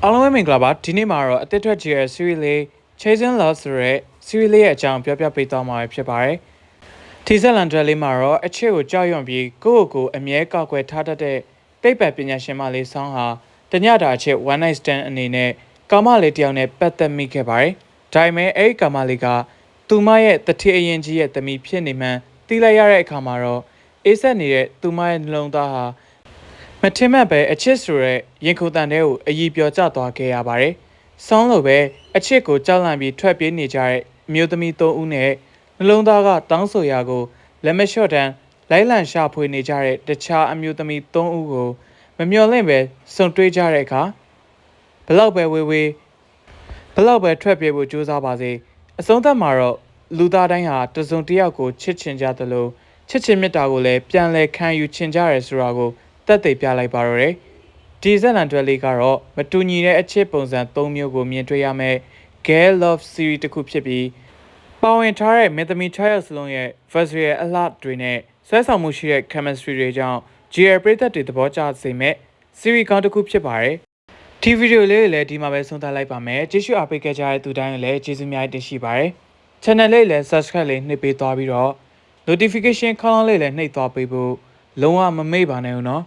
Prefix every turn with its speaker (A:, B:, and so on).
A: အားလုံးပဲမင်္ဂလာပါဒီနေ့မှာတော့အသစ်ထွက်ကြည့်ရတဲ့ series လေး Chasing Love ဆိုတဲ့ series လေးရဲ့အကြောင်းပြောပြပေးသွားမှာဖြစ်ပါတယ်။ဒီဇက်လန်ဒရလေးမှာတော့အချစ်ကိုကြောက်ရွံ့ပြီးကိုယ့်ကိုယ်အမြဲကောက်ွယ်ထားတတ်တဲ့သိပ္ပံပညာရှင်မလေးဆောင်းဟာတညတာအချစ် one night stand အနေနဲ့ကာမလေးတယောက်နဲ့ပတ်သက်မိခဲ့ပါတယ်။ဒါပေမဲ့အဲ့ဒီကာမလေးကသူမရဲ့တတိအရင်ကြီးရဲ့သမီးဖြစ်နေမှန်းသိလိုက်ရတဲ့အခါမှာတော့အေးဆက်နေတဲ့သူမရဲ့နှလုံးသားဟာမထင်မှတ်ပဲအချစ်ဆိုတဲ့ရင်ခုန်တန်တဲ့ကိုအည်ပြောကျသွားခဲ့ရပါတယ်။ဆောင်းလိုပဲအချစ်ကိုကြောက်လန့်ပြီးထွက်ပြေးနေကြတဲ့အမျိုးသမီး၃ဦးနဲ့နှလုံးသားကတောင်းဆိုရာကိုလက်မလျှော့တန်းလိုက်လံရှာဖွေနေကြတဲ့တခြားအမျိုးသမီး၃ဦးကိုမမျှော်လင့်ပဲစုံတွေ့ကြတဲ့အခါဘလောက်ပဲဝေးဝေးဘလောက်ပဲထွက်ပြေးဖို့ကြိုးစားပါစေအဆုံးသတ်မှာတော့လူသားတိုင်းဟာတစုံတစ်ယောက်ကိုချစ်ချင်ကြသလိုချစ်ချင်မြတ်တာကိုလည်းပြန်လည်ခံယူချင်ကြရဲဆိုတာကိုတက်သိပြလိုက်ပါတော့တယ်ဒီဇက်လန်တွဲလေးကတော့မတူညီတဲ့အချစ်ပုံစံ၃မျိုးကိုမြင်တွေ့ရမယ် Girl Love Series တစ်ခုဖြစ်ပြီးပါဝင်ထားတဲ့မင်းသမီး6ယောက်စလုံးရဲ့ visual အလှတွေနဲ့ဆွဲဆောင်မှုရှိတဲ့ chemistry တွေကြောင့် GL ပရိသတ်တွေသဘောကျစေမဲ့ series ကောင်းတစ်ခုဖြစ်ပါတယ်ဒီဗီဒီယိုလေးကိုလည်းဒီမှာပဲဆုံးသတ်လိုက်ပါမယ်ကြည့်ရှုအားပေးခဲ့ကြတဲ့သူတိုင်းကိုလည်းကျေးဇူးများတင်ရှိပါတယ် channel လေးလည်း subscribe လေးနှိပ်ပေးသွားပြီးတော့ notification ခေါင်းလေးလည်းနှိပ်သွားပေးဖို့လုံးဝမမေ့ပါနဲ့ဦးနော်